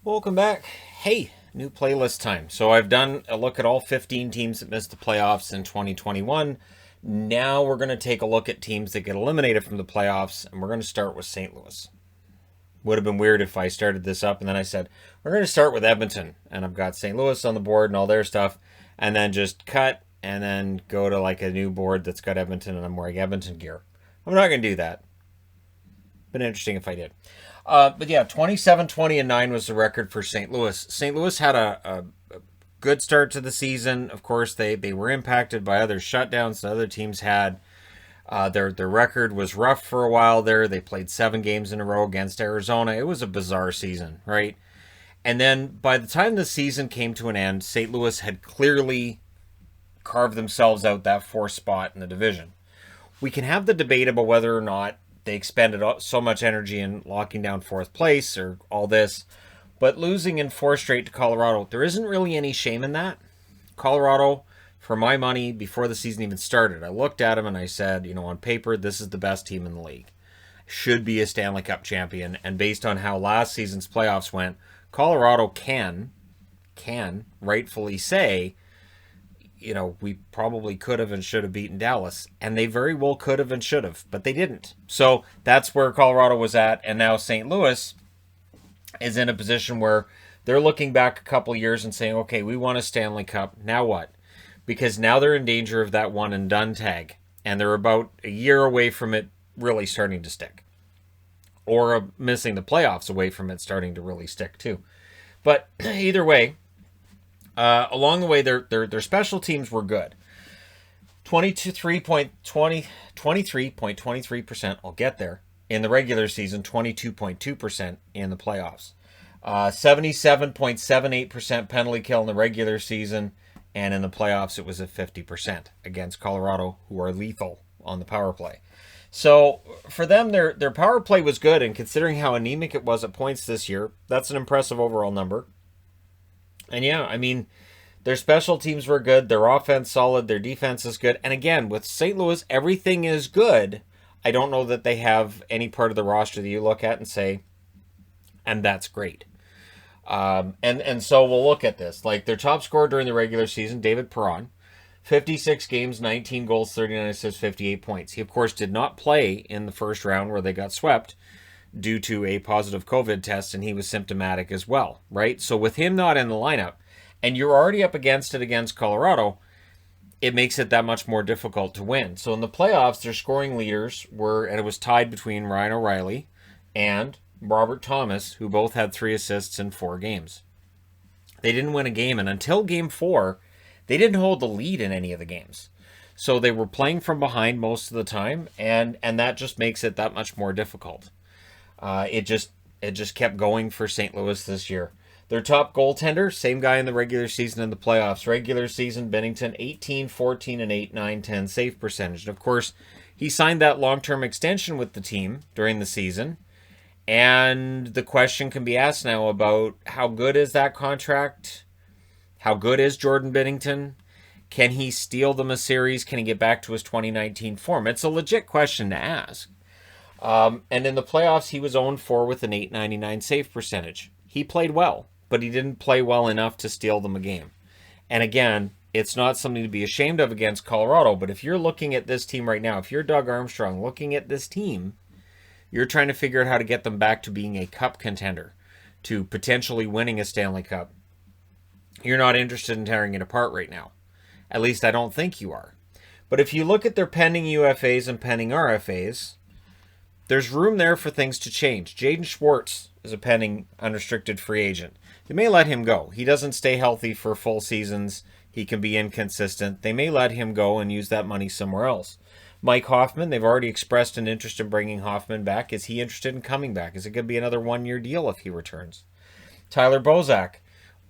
Welcome back. Hey, new playlist time. So I've done a look at all 15 teams that missed the playoffs in 2021. Now we're going to take a look at teams that get eliminated from the playoffs, and we're going to start with St. Louis. Would have been weird if I started this up and then I said, we're going to start with Edmonton, and I've got St. Louis on the board and all their stuff, and then just cut and then go to like a new board that's got Edmonton and I'm wearing Edmonton gear. I'm not going to do that. Been interesting if I did. But yeah, 27, 20, and 9 was the record for St. Louis. St. Louis had a good start to the season. Of course, they were impacted by other shutdowns that other teams had. Their record was rough for a while there. They played 7 games in a row against Arizona. It was a bizarre season, right? And then by the time the season came to an end, St. Louis had clearly carved themselves out that 4th spot in the division. We can have the debate about whether or not they expended so much energy in locking down 4th place or all this, but losing in 4 straight to Colorado, there isn't really any shame in that. Colorado, for my money, before the season even started, I looked at them and I said, on paper, this is the best team in the league. Should be a Stanley Cup champion, and based on how last season's playoffs went, Colorado can rightfully say, we probably could have and should have beaten Dallas. And they very well could have and should have, but they didn't. So that's where Colorado was at. And now St. Louis is in a position where they're looking back a couple years and saying, okay, we won a Stanley Cup. Now what? Because now they're in danger of that one and done tag. And they're about a year away from it really starting to stick. Or missing the playoffs away from it starting to really stick too. But either way, along the way, their special teams were good. 23.23%, I'll get there, in the regular season, 22.2% in the playoffs. 77.78% penalty kill in the regular season, and in the playoffs it was at 50% against Colorado, who are lethal on the power play. So for them, their power play was good, and considering how anemic it was at points this year, that's an impressive overall number. And yeah, their special teams were good, their offense solid, their defense is good. And again, with St. Louis, everything is good. I don't know that they have any part of the roster that you look at and say, and that's great. And so we'll look at this. Like their top scorer during the regular season, David Perron, 56 games, 19 goals, 39 assists, 58 points. He, of course, did not play in the first round where they got swept due to a positive COVID test, and he was symptomatic as well, right? So with him not in the lineup, and you're already up against it against Colorado, it makes it that much more difficult to win. So in the playoffs, their scoring leaders were, and it was tied between Ryan O'Reilly and Robert Thomas, who both had 3 assists in 4 games. They didn't win a game, and until game 4, they didn't hold the lead in any of the games. So they were playing from behind most of the time, and that just makes it that much more difficult. It just kept going for St. Louis this year. Their top goaltender, same guy in the regular season and the playoffs. Regular season, Binnington, 18, 14, and 8, 9, 10 save percentage. And of course, he signed that long-term extension with the team during the season. And the question can be asked now about how good is that contract? How good is Jordan Binnington? Can he steal them a series? Can he get back to his 2019 form? It's a legit question to ask. And in the playoffs, he was 0-4 with an 8.99 save percentage. He played well, but he didn't play well enough to steal them a game. And again, it's not something to be ashamed of against Colorado, but if you're looking at this team right now, if you're Doug Armstrong looking at this team, you're trying to figure out how to get them back to being a cup contender, to potentially winning a Stanley Cup. You're not interested in tearing it apart right now. At least I don't think you are. But if you look at their pending UFAs and pending RFAs, there's room there for things to change. Jaden Schwartz is a pending unrestricted free agent. They may let him go. He doesn't stay healthy for full seasons. He can be inconsistent. They may let him go and use that money somewhere else. Mike Hoffman, they've already expressed an interest in bringing Hoffman back. Is he interested in coming back? Is it going to be another 1-year deal if he returns? Tyler Bozak,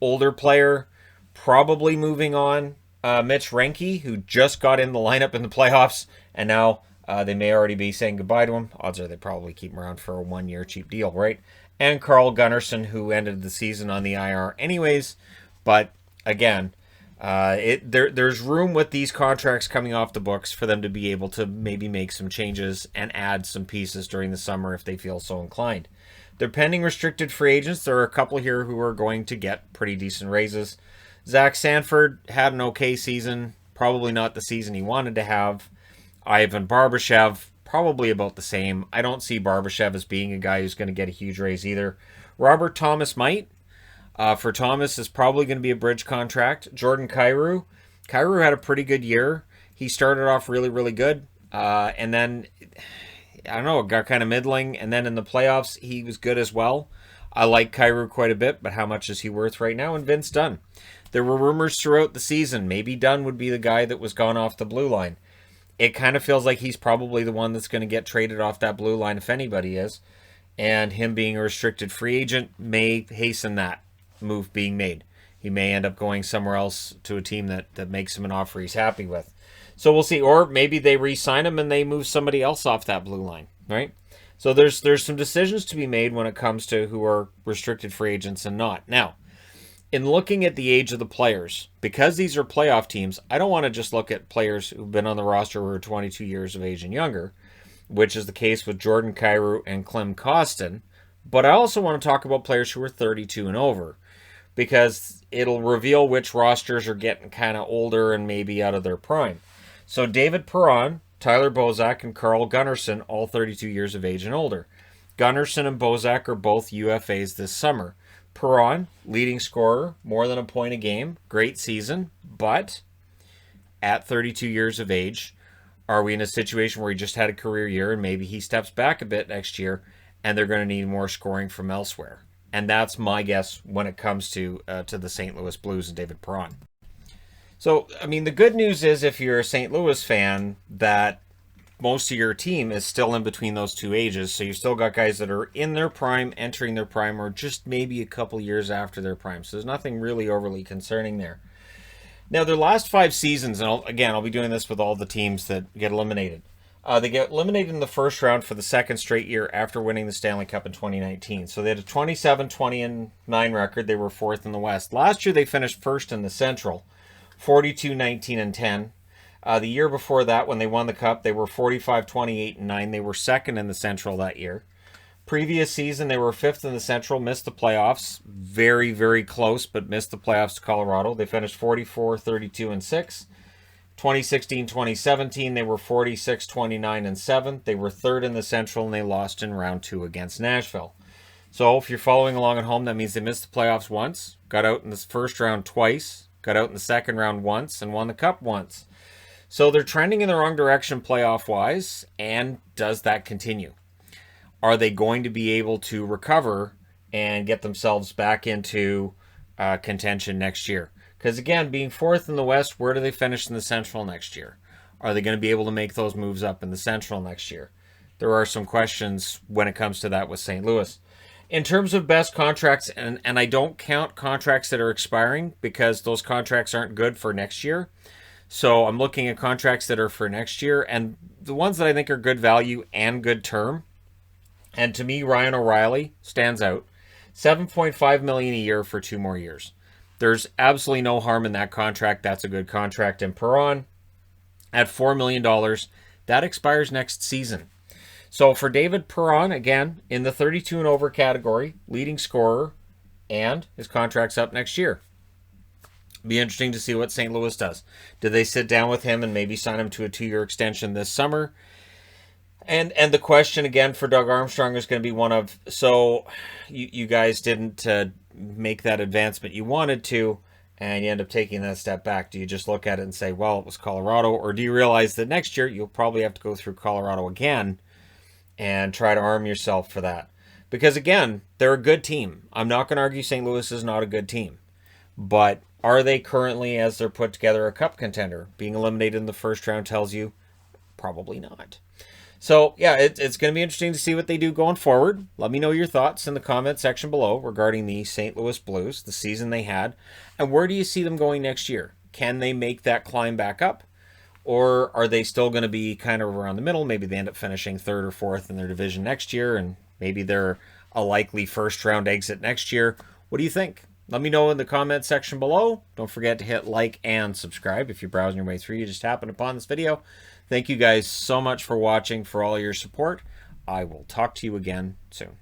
older player, probably moving on. Mitch Renke, who just got in the lineup in the playoffs, and now they may already be saying goodbye to him. Odds are they probably keep him around for a 1-year cheap deal, right? And Carl Gunderson, who ended the season on the IR anyways. But again, there's room with these contracts coming off the books for them to be able to maybe make some changes and add some pieces during the summer if they feel so inclined. They're pending restricted free agents. There are a couple here who are going to get pretty decent raises. Zack Sanford had an okay season, probably not the season he wanted to have. Ivan Barbashev, probably about the same. I don't see Barbashev as being a guy who's going to get a huge raise either. Robert Thomas might. For Thomas, is probably going to be a bridge contract. Jordan Kyrou. Kyrou had a pretty good year. He started off really, really good. And then, I don't know, got kind of middling. And then in the playoffs, he was good as well. I like Kyrou quite a bit, but how much is he worth right now? And Vince Dunn. There were rumors throughout the season. Maybe Dunn would be the guy that was gone off the blue line. It kind of feels like he's probably the one that's going to get traded off that blue line, if anybody is. And him being a restricted free agent may hasten that move being made. He may end up going somewhere else to a team that makes him an offer he's happy with. So we'll see. Or maybe they re-sign him and they move somebody else off that blue line, right? So there's some decisions to be made when it comes to who are restricted free agents and not. Now, in looking at the age of the players, because these are playoff teams, I don't want to just look at players who've been on the roster who are 22 years of age and younger, which is the case with Jordan Kyrou and Clem Costin, but I also want to talk about players who are 32 and over, because it'll reveal which rosters are getting kind of older and maybe out of their prime. So David Perron, Tyler Bozak, and Carl Gunderson, all 32 years of age and older. Gunderson and Bozak are both UFAs this summer. Perron, leading scorer, more than a point a game, great season, but at 32 years of age, are we in a situation where he just had a career year and maybe he steps back a bit next year and they're going to need more scoring from elsewhere? And that's my guess when it comes to the St. Louis Blues and David Perron. So, I mean, the good news is if you're a St. Louis fan, that most of your team is still in between those two ages. So you've still got guys that are in their prime, entering their prime, or just maybe a couple years after their prime. So there's nothing really overly concerning there. Now, their last 5 seasons, and I'll be doing this with all the teams that get eliminated. They get eliminated in the first round for the second straight year after winning the Stanley Cup in 2019. So they had a 27-20-9 record. They were 4th in the West. Last year, they finished 1st in the Central, 42-19-10. The year before that, when they won the Cup, they were 45-28-9. They were 2nd in the Central that year. Previous season, they were 5th in the Central, missed the playoffs. Very, very close, but missed the playoffs to Colorado. They finished 44-32-6. 2016-2017, they were 46-29-7. They were 3rd in the Central, and they lost in round 2 against Nashville. So if you're following along at home, that means they missed the playoffs once, got out in the first round twice, got out in the second round once, and won the Cup once. So they're trending in the wrong direction playoff-wise, and does that continue? Are they going to be able to recover and get themselves back into contention next year? Because again, being 4th in the West, where do they finish in the Central next year? Are they going to be able to make those moves up in the Central next year? There are some questions when it comes to that with St. Louis. In terms of best contracts, and I don't count contracts that are expiring because those contracts aren't good for next year. So I'm looking at contracts that are for next year, and the ones that I think are good value and good term. And to me, Ryan O'Reilly stands out. $7.5 million a year for 2 more years. There's absolutely no harm in that contract. That's a good contract. And Perron, at $4 million, that expires next season. So for David Perron, again, in the 32 and over category, leading scorer, and his contract's up next year. Be interesting to see what St. Louis does. Do they sit down with him and maybe sign him to a 2-year extension this summer? And the question again for Doug Armstrong is going to be one of, so you guys didn't make that advancement you wanted to, and you end up taking that step back. Do you just look at it and say, well, it was Colorado, or do you realize that next year you'll probably have to go through Colorado again and try to arm yourself for that? Because again, they're a good team. I'm not going to argue St. Louis is not a good team, but are they currently, as they're put together, a cup contender? Being eliminated in the first round tells you probably not. So, yeah, it's going to be interesting to see what they do going forward. Let me know your thoughts in the comment section below regarding the St. Louis Blues, the season they had, and where do you see them going next year? Can they make that climb back up? Or are they still going to be kind of around the middle? Maybe they end up finishing 3rd or 4th in their division next year, and maybe they're a likely first-round exit next year. What do you think? Let me know in the comment section below. Don't forget to hit like and subscribe if you're browsing your way through. You just happened upon this video. Thank you guys so much for watching, for all your support. I will talk to you again soon.